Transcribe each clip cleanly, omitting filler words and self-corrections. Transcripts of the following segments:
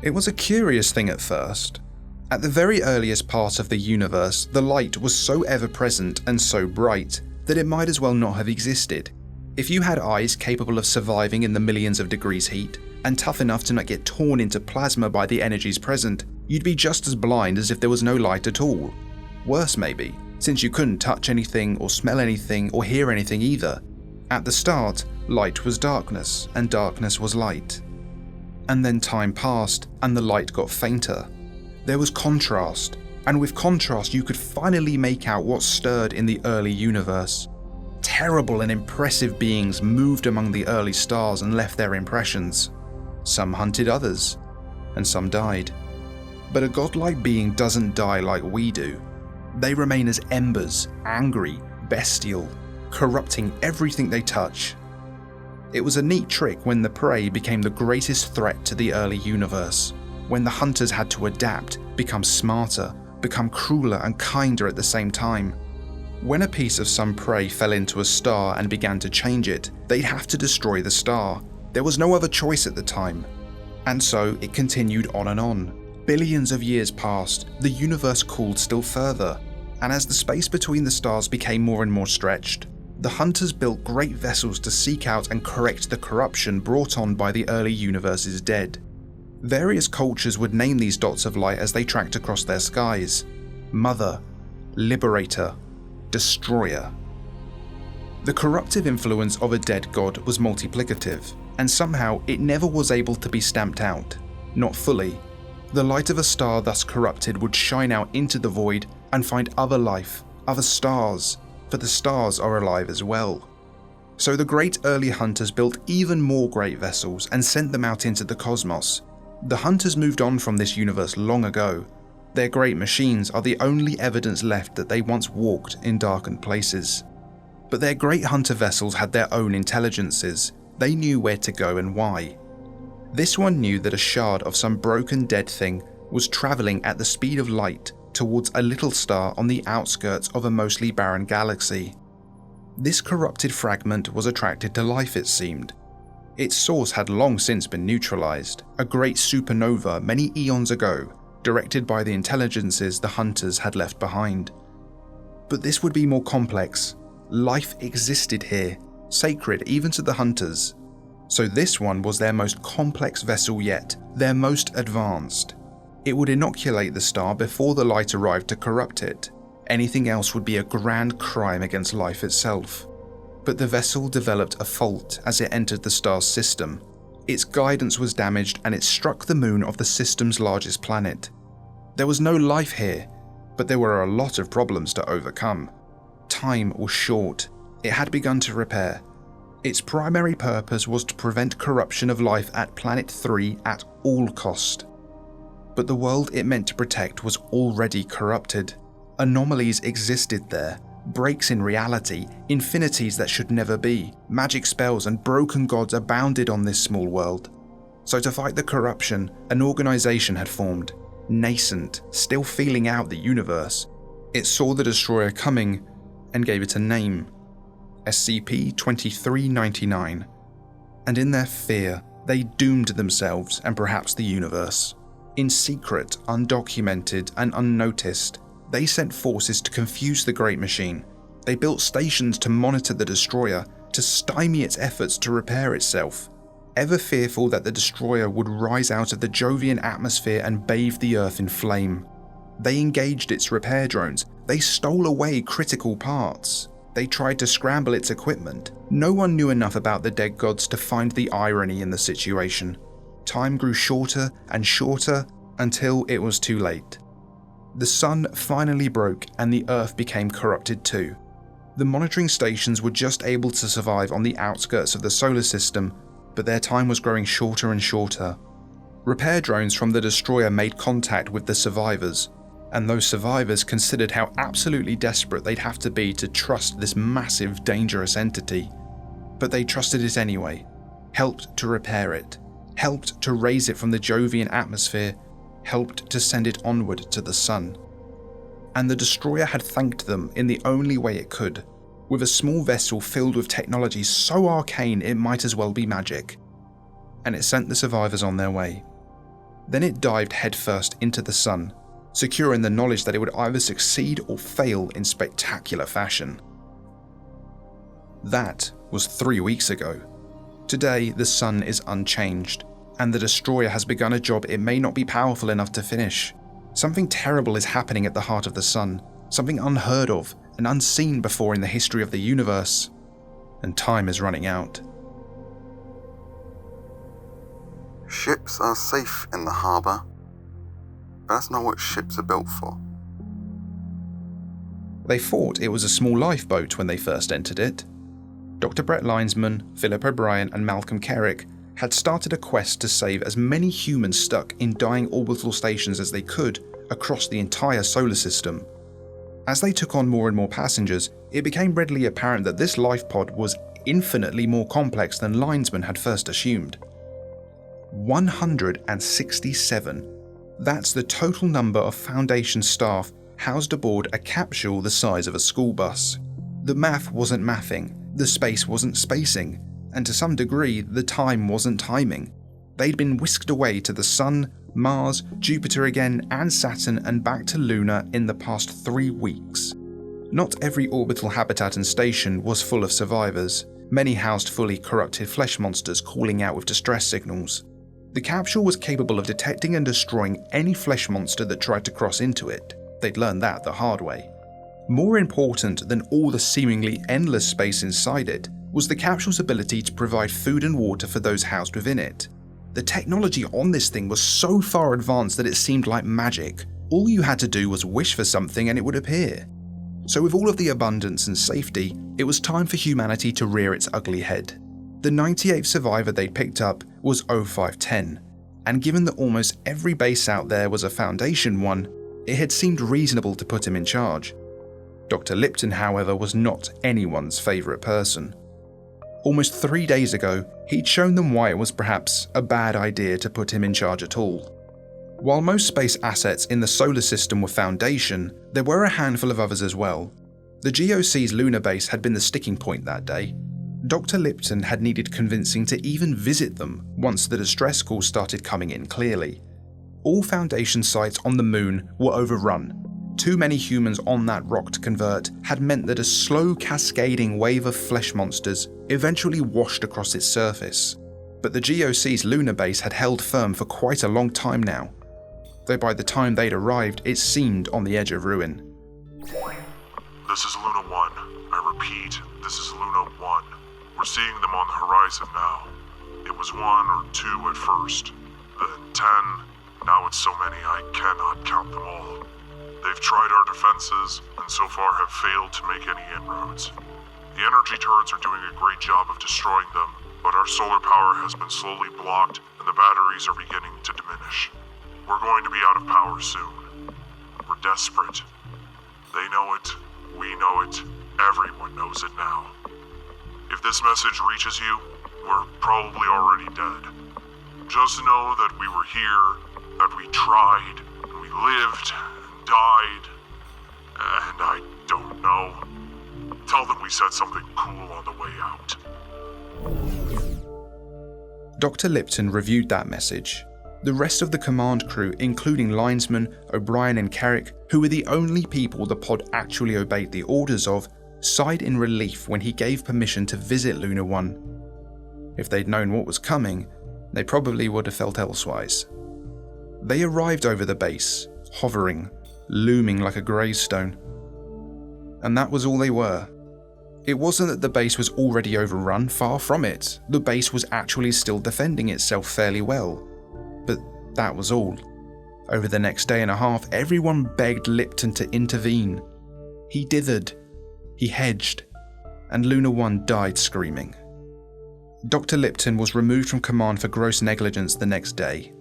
It was a curious thing at first. At the very earliest part of the universe, the light was so ever-present and so bright that it might as well not have existed. If you had eyes capable of surviving in the millions of degrees heat, and tough enough to not get torn into plasma by the energies present, you'd be just as blind as if there was no light at all. Worse maybe, since you couldn't touch anything or smell anything or hear anything either. At the start, light was darkness, and darkness was light. And then time passed, and the light got fainter. There was contrast, and with contrast you could finally make out what stirred in the early universe. Terrible and impressive beings moved among the early stars and left their impressions. Some hunted others, and some died. But a godlike being doesn't die like we do. They remain as embers, angry, bestial, corrupting everything they touch. It was a neat trick when the prey became the greatest threat to the early universe, when the hunters had to adapt, become smarter, become crueler and kinder at the same time. When a piece of some prey fell into a star and began to change it, they'd have to destroy the star. There was no other choice at the time. And so it continued on and on. Billions of years passed, the universe cooled still further, and as the space between the stars became more and more stretched, the hunters built great vessels to seek out and correct the corruption brought on by the early universe's dead. Various cultures would name these dots of light as they tracked across their skies: Mother, Liberator, Destroyer. The corruptive influence of a dead god was multiplicative, and somehow it never was able to be stamped out. Not fully. The light of a star thus corrupted would shine out into the void and find other life, other stars, for the stars are alive as well. So the great early hunters built even more great vessels and sent them out into the cosmos. The hunters moved on from this universe long ago. Their great machines are the only evidence left that they once walked in darkened places. But their great hunter vessels had their own intelligences. They knew where to go and why. This one knew that a shard of some broken dead thing was travelling at the speed of light towards a little star on the outskirts of a mostly barren galaxy. This corrupted fragment was attracted to life, it seemed. Its source had long since been neutralized, a great supernova many eons ago, directed by the intelligences the hunters had left behind. But this would be more complex. Life existed here, sacred even to the hunters. So this one was their most complex vessel yet, their most advanced. It would inoculate the star before the light arrived to corrupt it. Anything else would be a grand crime against life itself. But the vessel developed a fault as it entered the star's system. Its guidance was damaged and it struck the moon of the system's largest planet. There was no life here, but there were a lot of problems to overcome. Time was short. It had begun to repair. Its primary purpose was to prevent corruption of life at Planet 3 at all cost. But the world it meant to protect was already corrupted. Anomalies existed there, breaks in reality, infinities that should never be, magic spells and broken gods abounded on this small world. So to fight the corruption, an organization had formed, nascent, still feeling out the universe. It saw the destroyer coming and gave it a name, SCP-2399. And in their fear, they doomed themselves and perhaps the universe. In secret, undocumented and unnoticed, they sent forces to confuse the Great Machine. They built stations to monitor the destroyer, to stymie its efforts to repair itself. Ever fearful that the destroyer would rise out of the Jovian atmosphere and bathe the Earth in flame. They engaged its repair drones. They stole away critical parts. They tried to scramble its equipment. No one knew enough about the dead gods to find the irony in the situation. Time grew shorter and shorter until it was too late. The sun finally broke and the Earth became corrupted too. The monitoring stations were just able to survive on the outskirts of the solar system, but their time was growing shorter and shorter. Repair drones from the destroyer made contact with the survivors, and those survivors considered how absolutely desperate they'd have to be to trust this massive, dangerous entity. But they trusted it anyway, helped to repair it, helped to raise it from the Jovian atmosphere, helped to send it onward to the sun. And the destroyer had thanked them in the only way it could, with a small vessel filled with technology so arcane it might as well be magic. And it sent the survivors on their way. Then it dived headfirst into the sun, secure in the knowledge that it would either succeed or fail in spectacular fashion. That was 3 weeks ago. Today, the sun is unchanged, and the destroyer has begun a job it may not be powerful enough to finish. Something terrible is happening at the heart of the sun, something unheard of and unseen before in the history of the universe, and time is running out. Ships are safe in the harbour, but that's not what ships are built for. They thought it was a small lifeboat when they first entered it. Dr. Brett Linesman, Philip O'Brien and Malcolm Carrick had started a quest to save as many humans stuck in dying orbital stations as they could across the entire solar system. As they took on more and more passengers, it became readily apparent that this life pod was infinitely more complex than Linesman had first assumed. 167. That's the total number of Foundation staff housed aboard a capsule the size of a school bus. The math wasn't mathing, the space wasn't spacing, and to some degree, the time wasn't timing. They'd been whisked away to the Sun, Mars, Jupiter again, and Saturn, and back to Luna in the past 3 weeks. Not every orbital habitat and station was full of survivors. Many housed fully corrupted flesh monsters calling out with distress signals. The capsule was capable of detecting and destroying any flesh monster that tried to cross into it. They'd learned that the hard way. More important than all the seemingly endless space inside it was the capsule's ability to provide food and water for those housed within it. The technology on this thing was so far advanced that it seemed like magic. All you had to do was wish for something and it would appear. So with all of the abundance and safety, it was time for humanity to rear its ugly head. The 98th survivor they'd picked up was 0510, and given that almost every base out there was a Foundation one, it had seemed reasonable to put him in charge. Dr. Lipton, however, was not anyone's favourite person. Almost 3 days ago, he'd shown them why it was perhaps a bad idea to put him in charge at all. While most space assets in the solar system were Foundation, there were a handful of others as well. The GOC's lunar base had been the sticking point that day. Dr. Lipton had needed convincing to even visit them once the distress calls started coming in clearly. All Foundation sites on the moon were overrun. Too many humans on that rock to convert had meant that a slow cascading wave of flesh monsters eventually washed across its surface. But the GOC's lunar base had held firm for quite a long time now, though by the time they'd arrived it seemed on the edge of ruin. This is Luna 1. I repeat, this is Luna 1. We're seeing them on the horizon now. It was 1 or 2 at first, then 10, now it's so many I cannot count them all. They've tried our defenses, and so far have failed to make any inroads. The energy turrets are doing a great job of destroying them, but our solar power has been slowly blocked, and the batteries are beginning to diminish. We're going to be out of power soon. We're desperate. They know it, we know it, everyone knows it now. If this message reaches you, we're probably already dead. Just know that we were here, that we tried, and we lived, and died, and I don't know. Tell them we said something cool on the way out. Dr. Lipton reviewed that message. The rest of the command crew, including Linesman, O'Brien and Carrick, who were the only people the pod actually obeyed the orders of, sighed in relief when he gave permission to visit Luna 1. If they'd known what was coming, they probably would have felt elsewise. They arrived over the base, hovering, looming like a gravestone. And that was all they were. It wasn't that the base was already overrun, far from it. The base was actually still defending itself fairly well. But that was all. Over the next day and a half, everyone begged Lipton to intervene. He dithered. He hedged, and Luna 1 died screaming. Dr. Lipton was removed from command for gross negligence the next day.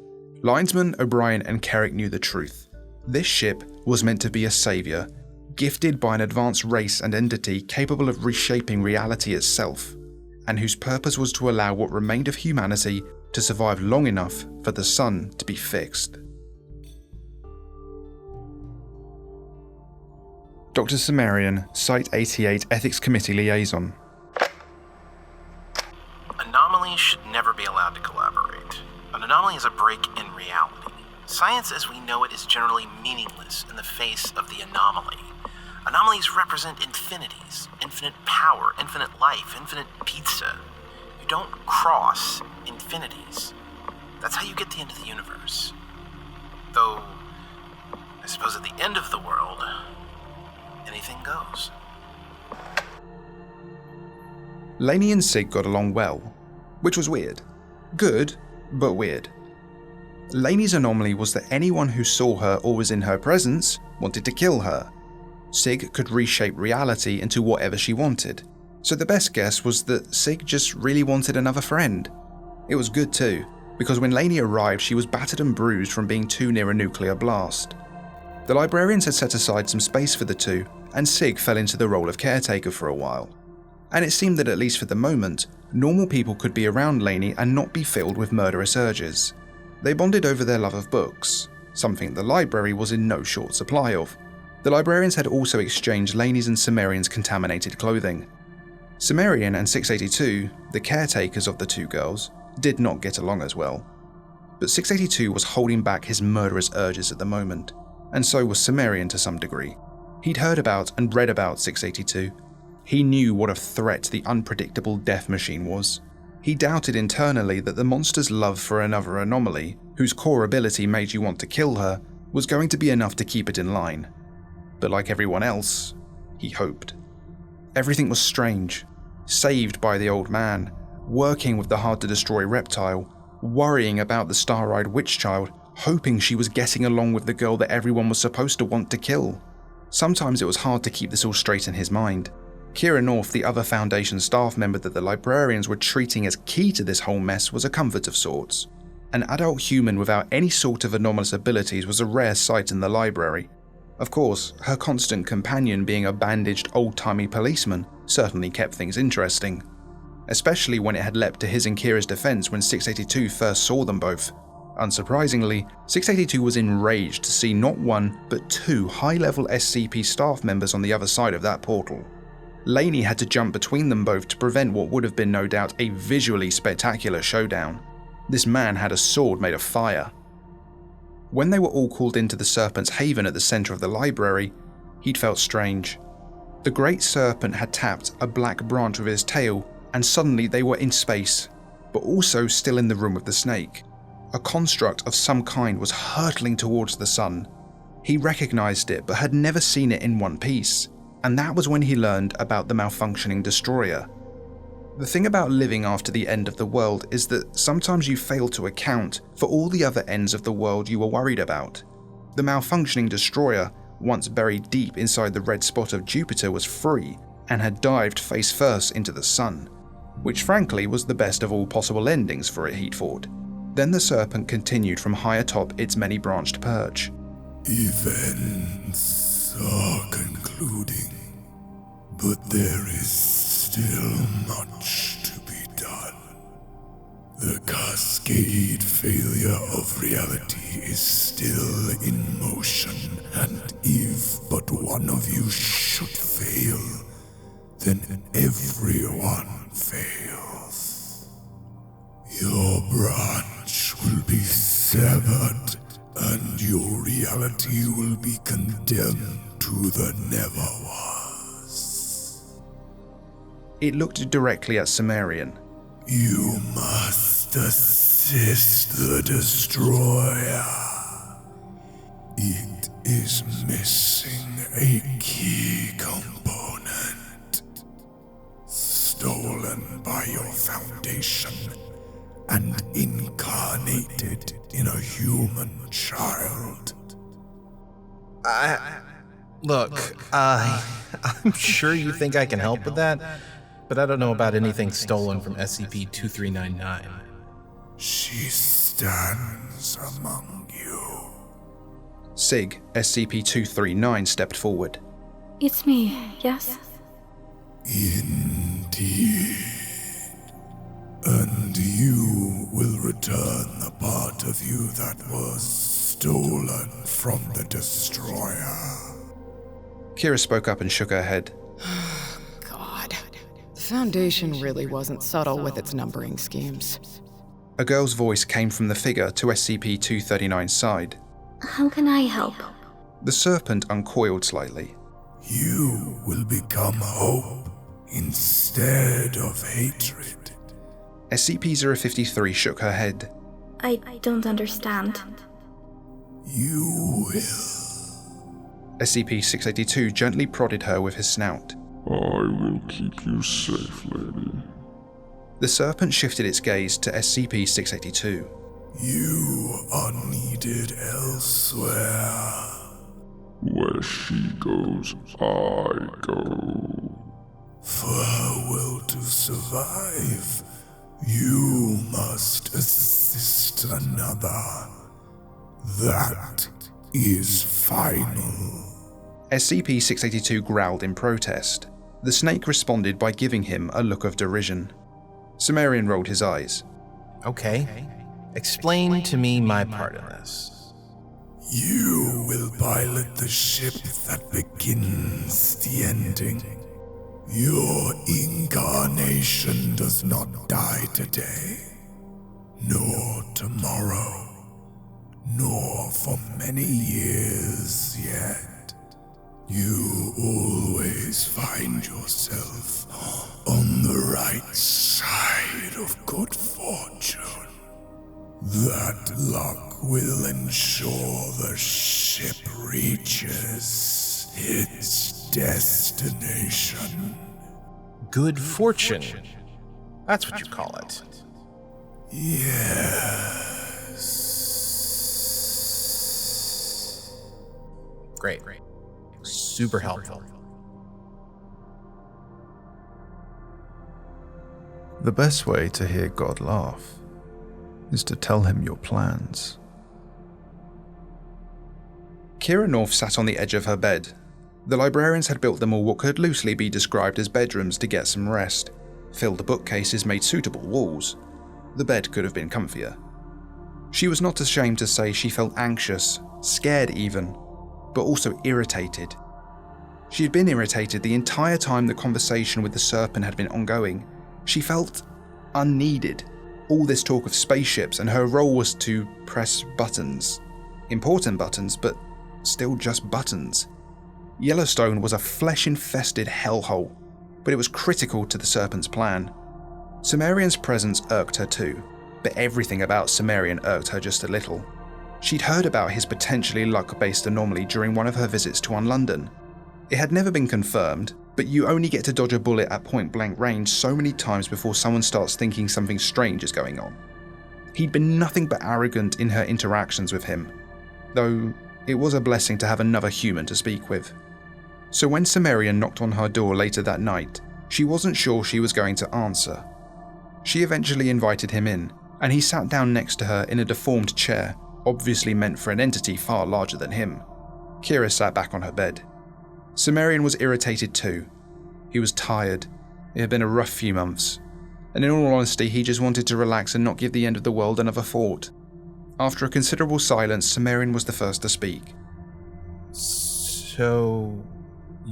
Linesman, O'Brien and Carrick knew the truth. This ship was meant to be a saviour, gifted by an advanced race and entity capable of reshaping reality itself, and whose purpose was to allow what remained of humanity to survive long enough for the sun to be fixed. Dr. Cimmerian, Site 88 Ethics Committee Liaison. Anomalies should never be allowed to collaborate. An anomaly is a break in reality. Science as we know it is generally meaningless in the face of the anomaly. Anomalies represent infinities, infinite power, infinite life, infinite pizza. You don't cross infinities. That's how you get to the end of the universe. Though, I suppose at the end of the world, anything goes. Lainey and Sig got along well, which was weird. Good, but weird. Lainey's anomaly was that anyone who saw her or was in her presence wanted to kill her. Sig could reshape reality into whatever she wanted, so the best guess was that Sig just really wanted another friend. It was good too, because when Lainey arrived she was battered and bruised from being too near a nuclear blast. The librarians had set aside some space for the two, and Sig fell into the role of caretaker for a while. And it seemed that at least for the moment, normal people could be around Lainey and not be filled with murderous urges. They bonded over their love of books, something the library was in no short supply of. The librarians had also exchanged Lainey's and Cimmerian's contaminated clothing. Cimmerian and 682, the caretakers of the two girls, did not get along as well. But 682 was holding back his murderous urges at the moment, and so was Cimmerian to some degree. He'd heard about and read about 682. He knew what a threat the unpredictable death machine was. He doubted internally that the monster's love for another anomaly, whose core ability made you want to kill her, was going to be enough to keep it in line. But like everyone else, he hoped. Everything was strange. Saved by the old man, working with the hard-to-destroy reptile, worrying about the star-eyed witch-child, hoping she was getting along with the girl that everyone was supposed to want to kill. Sometimes it was hard to keep this all straight in his mind. Kira North, the other Foundation staff member that the librarians were treating as key to this whole mess, was a comfort of sorts. An adult human without any sort of anomalous abilities was a rare sight in the library. Of course, her constant companion being a bandaged old-timey policeman certainly kept things interesting. Especially when it had leapt to his and Kira's defense when 682 first saw them both. Unsurprisingly, 682 was enraged to see not one, but two high-level SCP staff members on the other side of that portal. Lainey had to jump between them both to prevent what would have been no doubt a visually spectacular showdown. This man had a sword made of fire. When they were all called into the Serpent's haven at the center of the library, he'd felt strange. The great Serpent had tapped a black branch with his tail, and suddenly they were in space, but also still in the room with the snake. A construct of some kind was hurtling towards the sun. He recognized it, but had never seen it in one piece, and that was when he learned about the malfunctioning destroyer. The thing about living after the end of the world is that sometimes you fail to account for all the other ends of the world you were worried about. The malfunctioning destroyer, once buried deep inside the red spot of Jupiter, was free and had dived face first into the sun, which frankly was the best of all possible endings for a heat fort. Then the Serpent continued from high atop its many-branched perch. Events are concluding, but there is still much to be done. The cascade failure of reality is still in motion, and if but one of you should fail, then everyone fails. Your branch will be severed, and your reality will be condemned to the never was. It looked directly at Cimmerian. You must assist the destroyer. It is missing a key component, stolen by your Foundation and incarnated in a human child. I'm sure you think I can help with that, but I don't know about anything stolen from SCP-0399. She stands among you. Sig, SCP-239, stepped forward. It's me, yes? Indeed. And you will return the part of you that was stolen from the destroyer. Kira spoke up and shook her head. God. The Foundation really wasn't subtle with its numbering schemes. A girl's voice came from the figure to SCP-239's side. How can I help? The serpent uncoiled slightly. You will become hope instead of hatred. SCP-053 shook her head. I don't understand. You will. SCP-682 gently prodded her with his snout. I will keep you safe, lady. The serpent shifted its gaze to SCP-682. You are needed elsewhere. Where she goes, I go. For her will to survive, you must assist another. That is final. SCP-682 growled in protest. The snake responded by giving him a look of derision. Cimmerian rolled his eyes. Okay. Explain to me my part in this. You will pilot the ship that begins the ending. Your incarnation does not die today, nor tomorrow, nor for many years yet. You always find yourself on the right side of good fortune. That luck will ensure the ship reaches its destination. Good fortune. That's what you call it. Yes. Great. Super helpful. The best way to hear God laugh is to tell him your plans. Kira North sat on the edge of her bed. The librarians had built them all what could loosely be described as bedrooms to get some rest. Filled bookcases made suitable walls. The bed could have been comfier. She was not ashamed to say she felt anxious, scared even, but also irritated. She had been irritated the entire time the conversation with the Serpent had been ongoing. She felt unneeded. All this talk of spaceships and her role was to press buttons. Important buttons, but still just buttons. Yellowstone was a flesh-infested hellhole, but it was critical to the Serpent's plan. Cimmerian's presence irked her too, but everything about Cimmerian irked her just a little. She'd heard about his potentially luck-based anomaly during one of her visits to London. It had never been confirmed, but you only get to dodge a bullet at point-blank range so many times before someone starts thinking something strange is going on. He'd been nothing but arrogant in her interactions with him, though it was a blessing to have another human to speak with. So when Cimmerian knocked on her door later that night, she wasn't sure she was going to answer. She eventually invited him in, and he sat down next to her in a deformed chair, obviously meant for an entity far larger than him. Kira sat back on her bed. Cimmerian was irritated too. He was tired. It had been a rough few months, and in all honesty he just wanted to relax and not give the end of the world another thought. After a considerable silence, Cimmerian was the first to speak. So,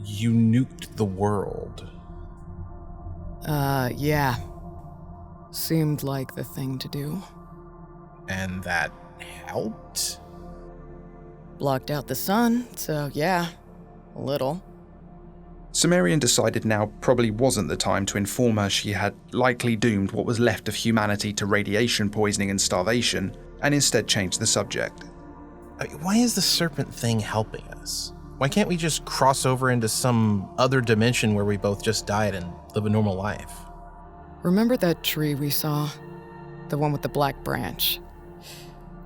you nuked the world? Yeah. Seemed like the thing to do. And that helped? Blocked out the sun, so yeah, a little. Cimmerian decided now probably wasn't the time to inform her she had likely doomed what was left of humanity to radiation poisoning and starvation, and instead changed the subject. Why is the Serpent thing helping us? Why can't we just cross over into some other dimension where we both just died and live a normal life? Remember that tree we saw? The one with the black branch?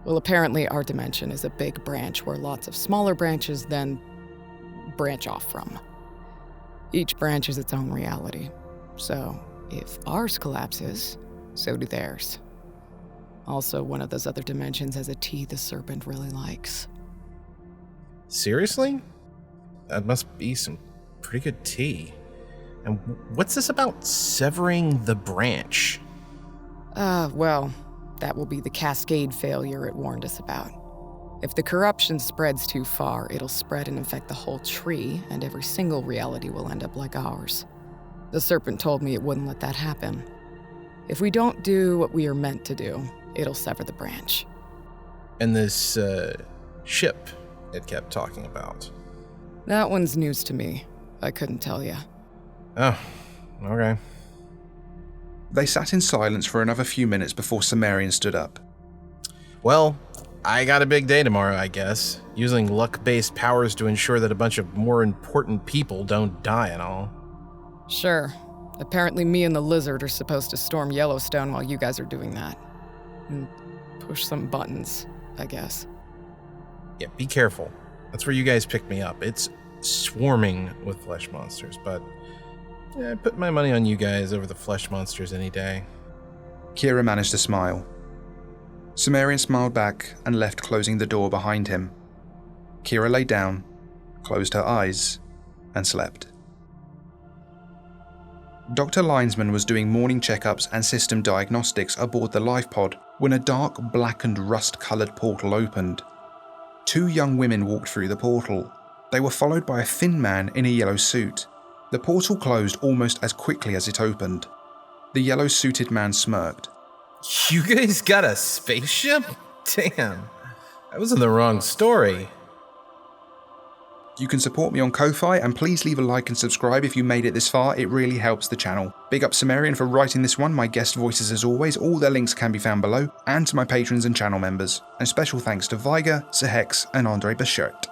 Well, apparently our dimension is a big branch where lots of smaller branches then branch off from. Each branch is its own reality. So, if ours collapses, so do theirs. Also, one of those other dimensions has a tea the Serpent really likes. Seriously? That must be some pretty good tea. And what's this about severing the branch? Well, that will be the cascade failure it warned us about. If the corruption spreads too far, it'll spread and infect the whole tree, and every single reality will end up like ours. The Serpent told me it wouldn't let that happen. If we don't do what we are meant to do, it'll sever the branch. And this, ship it kept talking about. That one's news to me. I couldn't tell you. Oh, okay. They sat in silence for another few minutes before Cimmerian stood up. Well, I got a big day tomorrow, I guess. Using luck-based powers to ensure that a bunch of more important people don't die and all. Sure. Apparently me and the lizard are supposed to storm Yellowstone while you guys are doing that. And push some buttons, I guess. Yeah, be careful. That's where you guys picked me up. It's swarming with flesh monsters, but I put my money on you guys over the flesh monsters any day. Kira managed to smile. Cimmerian smiled back and left, closing the door behind him. Kira lay down, closed her eyes, and slept. Dr. Linesman was doing morning checkups and system diagnostics aboard the life pod when a dark, blackened, rust-coloured portal opened. 2 young women walked through the portal. They were followed by a thin man in a yellow suit. The portal closed almost as quickly as it opened. The yellow-suited man smirked. You guys got a spaceship? Damn, that was in the wrong story. You can support me on Ko-Fi, and please leave a like and subscribe if you made it this far. It really helps the channel. Big up Cimmerian for writing this one, my guest voices as always. All their links can be found below, and to my patrons and channel members. And special thanks to Viger, Xehex, and Andre Bachert.